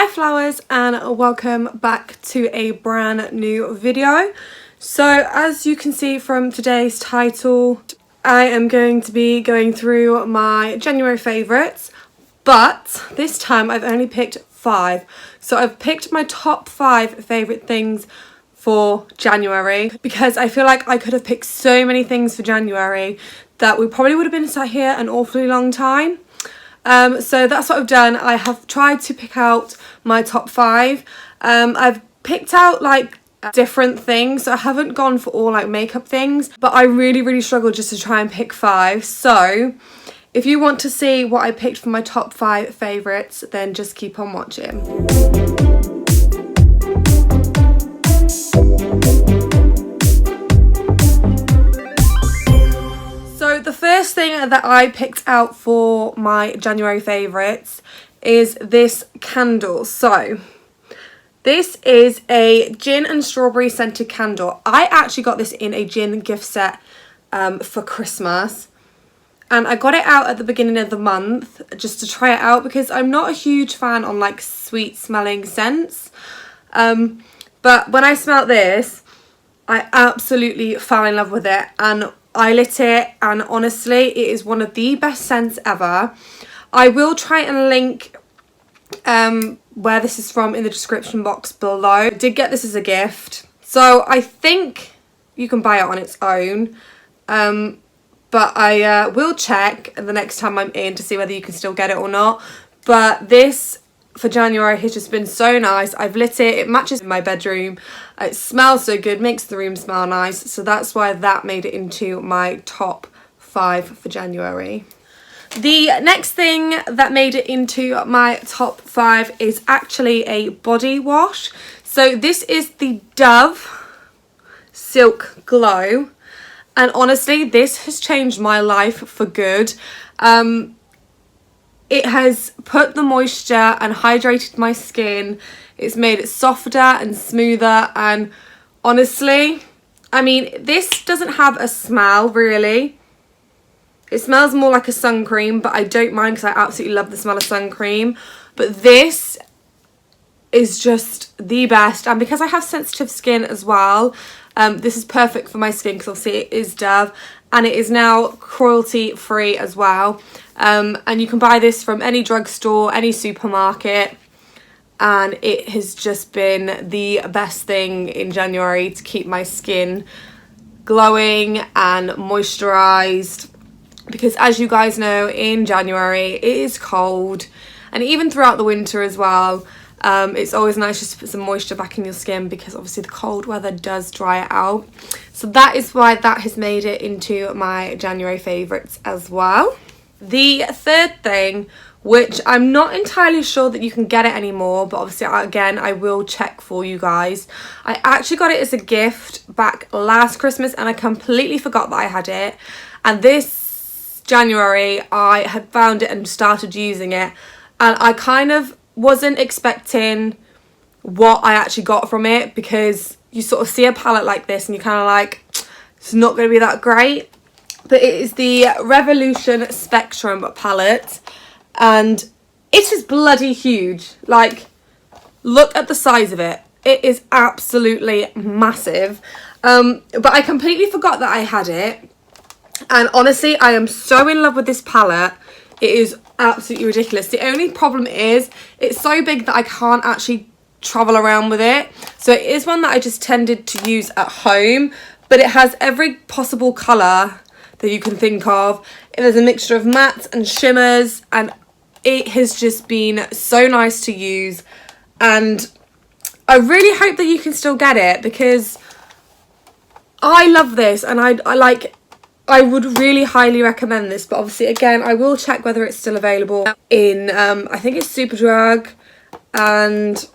Hi flowers, and welcome back to a brand new video. So as you can see from today's title, I am going to be going through my January favourites, but this time I've only picked 5. So I've picked my top 5 favourite things for January because I feel like I could have picked so many things for January that we probably would have been sat here an awfully long time. So that's what I've done. I have tried to pick out my top 5. I've picked out like different things, so I haven't gone for all like makeup things, but I really struggled just to try and pick 5. So if you want to see what I picked for my top 5 favourites, then just keep on watching. So the first thing that I picked out for my January favourites is this candle. So this is a gin and strawberry scented candle. I actually got this in a gin gift set for Christmas, and I got it out at the beginning of the month just to try it out because I'm not a huge fan on like sweet smelling scents, but when I smelled this I absolutely fell in love with it, and I lit it, and honestly it is one of the best scents ever. I will try and link where this is from in the description box below. I did get this as a gift, so I think you can buy it on its own, but I will check the next time I'm in to see whether you can still get it or not. But this for January has just been so nice. I've lit it, it matches in my bedroom, it smells so good, makes the room smell nice, so that's why that made it into my top 5 for January. The next thing that made it into my top 5 is actually a body wash. So this is the Dove Silk Glow, and honestly this has changed my life for good. It has put the moisture and hydrated my skin. It's made it softer and smoother, and honestly, I mean, this doesn't have a smell really. It smells more like a sun cream, but I don't mind because I absolutely love the smell of sun cream. But this is just the best, and because I have sensitive skin as well, this is perfect for my skin because obviously it is Dove, and it is now cruelty free as well. And you can buy this from any drugstore, any supermarket, and it has just been the best thing in January to keep my skin glowing and moisturised, because as you guys know, in January it is cold, and even throughout the winter as well. It's always nice just to put some moisture back in your skin because obviously the cold weather does dry it out. So that is why that has made it into my January favourites as well. The third thing, which I'm not entirely sure that you can get it anymore, but obviously again I will check for you guys. I actually got it as a gift back last Christmas and I completely forgot that I had it, and this January I had found it and started using it, and I kind of wasn't expecting what I actually got from it, because you sort of see a palette like this and you're kind of like, it's not going to be that great. But it is the Revolution Spectrum palette, and it is bloody huge. Like, look at the size of it. It is absolutely massive. But I completely forgot that I had it, and honestly I am so in love with this palette. It is absolutely ridiculous. The only problem is it's so big that I can't actually travel around with it. So it is one that I just tended to use at home, but it has every possible colour that you can think of. There's a mixture of mattes and shimmers, and it has just been so nice to use, and I really hope that you can still get it because I love this, and I would really highly recommend this. But obviously again I will check whether it's still available in I think it's Superdrug and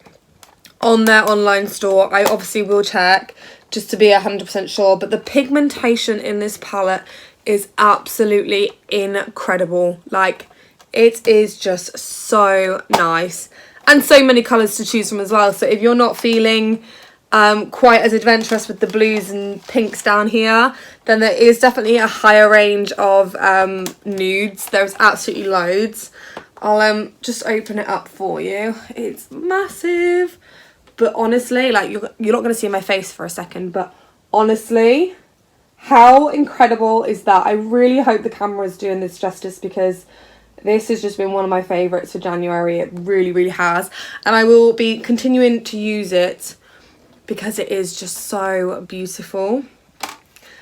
on their online store. I obviously will check just to be 100% sure, but the pigmentation in this palette is absolutely incredible. Like, it is just so nice, and so many colours to choose from as well. So if you're not feeling quite as adventurous with the blues and pinks down here, then there is definitely a higher range of nudes. There's absolutely loads, I'll just open it up for you. It's massive, but honestly, like you're not going to see my face for a second, but honestly, how incredible is that? I really hope the camera is doing this justice, because this has just been one of my favourites for January. It really, really has. And I will be continuing to use it because it is just so beautiful.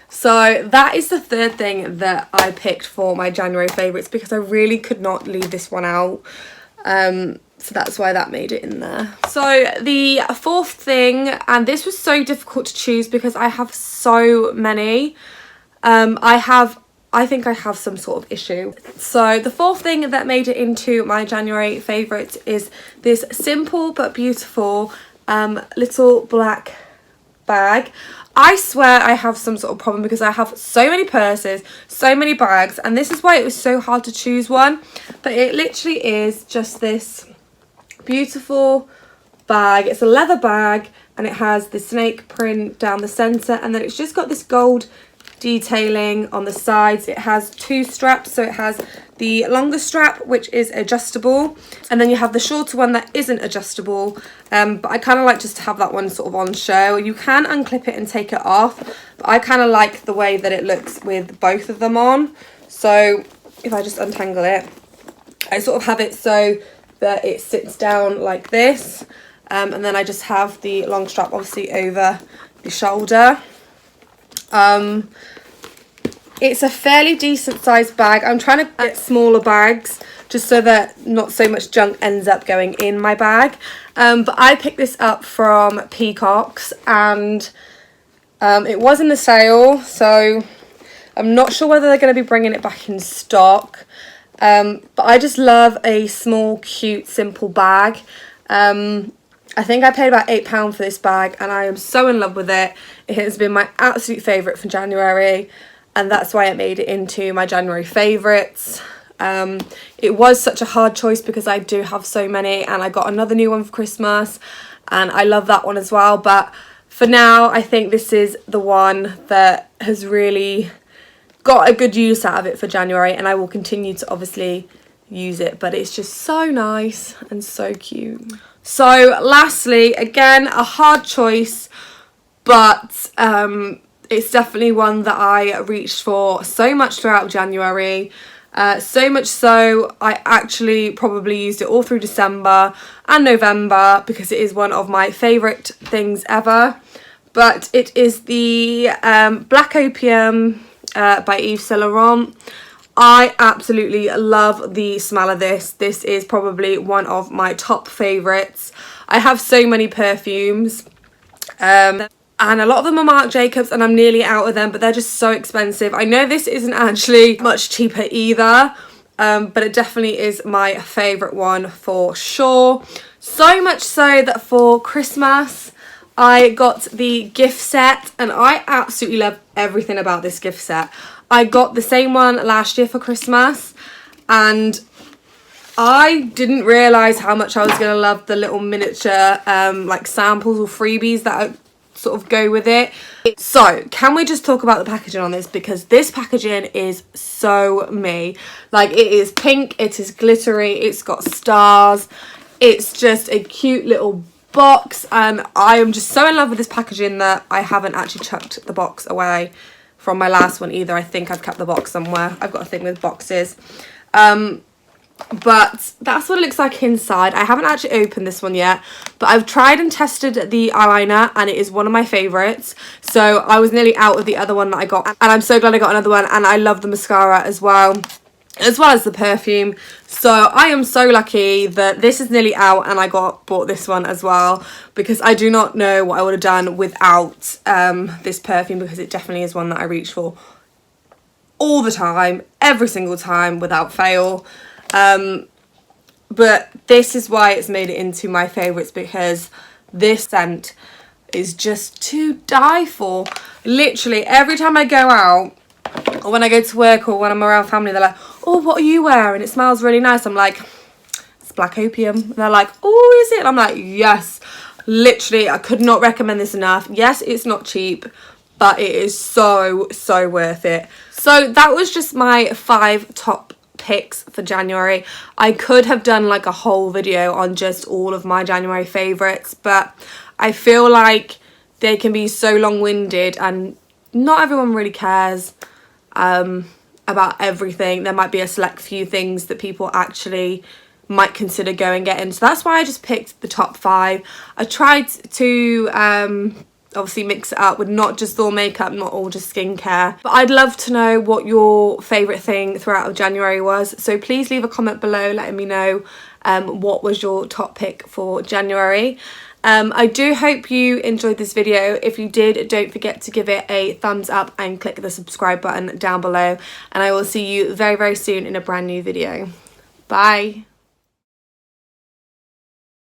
So that is the third thing that I picked for my January favourites, because I really could not leave this one out. So that's why that made it in there. So the fourth thing, and this was so difficult to choose because I have so many. I think I have some sort of issue. So the fourth thing that made it into my January favourites is this simple but beautiful little black bag. I swear I have some sort of problem because I have so many purses, so many bags, and this is why it was so hard to choose one. But it literally is just this beautiful bag. It's a leather bag and it has the snake print down the centre, and then it's just got this gold detailing on the sides. It has two straps, so it has the longer strap which is adjustable, and then you have the shorter one that isn't adjustable, but I kind of like just to have that one sort of on show. You can unclip it and take it off, but I kind of like the way that it looks with both of them on. So if I just untangle it, I sort of have it so that it sits down like this, and then I just have the long strap obviously over the shoulder. It's a fairly decent sized bag. I'm trying to get smaller bags just so that not so much junk ends up going in my bag. But I picked this up from Peacocks, and it was in the sale, so I'm not sure whether they're going to be bringing it back in stock. But I just love a small, cute, simple bag. I think I paid about £8 for this bag, and I am so in love with it. It has been my absolute favourite for January, and that's why it made it into my January favourites. It was such a hard choice because I do have so many, and I got another new one for Christmas, and I love that one as well. But for now, I think this is the one that has really got a good use out of it for January, and I will continue to obviously use it, but it's just so nice and so cute. So lastly, again, a hard choice, but it's definitely one that I reached for so much throughout January. So much so I actually probably used it all through December and November because it is one of my favourite things ever. But it is the Black Opium by Yves Saint Laurent. I absolutely love the smell of this. This is probably one of my top favourites. I have so many perfumes. And a lot of them are Marc Jacobs, and I'm nearly out of them, but they're just so expensive. I know this isn't actually much cheaper either, but it definitely is my favourite one for sure. So much so that for Christmas, I got the gift set, and I absolutely love everything about this gift set. I got the same one last year for Christmas, and I didn't realise how much I was going to love the little miniature like samples or freebies that sort of go with it. So can we just talk about the packaging on this, because this packaging is so me. Like, it is pink, it is glittery, it's got stars, it's just a cute little box, and I am just so in love with this packaging that I haven't actually chucked the box away from my last one either. I think I've kept the box somewhere. I've got a thing with boxes. But that's what it looks like inside. I haven't actually opened this one yet, but I've tried and tested the eyeliner, and it is one of my favourites. So I was nearly out of the other one that I got, and I'm so glad I got another one. And I love the mascara as well as the perfume. So I am so lucky that this is nearly out and I bought this one as well, because I do not know what I would have done without this perfume, because it definitely is one that I reach for all the time, every single time without fail. But this is why it's made it into my favourites, because this scent is just to die for. Literally every time I go out, or when I go to work, or when I'm around family, they're like, oh, what are you wearing? It smells really nice. I'm like, it's Black Opium. And they're like, oh, is it? And I'm like, yes. Literally, I could not recommend this enough. Yes, it's not cheap, but it is so, so worth it. So that was just my 5 top picks for January. I could have done like a whole video on just all of my January favourites, but I feel like they can be so long-winded and not everyone really cares about everything. There might be a select few things that people actually might consider going getting, so that's why I just picked the top 5. I tried to obviously mix it up with not just all makeup, not all just skincare, but I'd love to know what your favourite thing throughout January was, so please leave a comment below letting me know what was your top pick for January. I do hope you enjoyed this video. If you did, don't forget to give it a thumbs up and click the subscribe button down below, and I will see you very, very soon in a brand new video. Bye.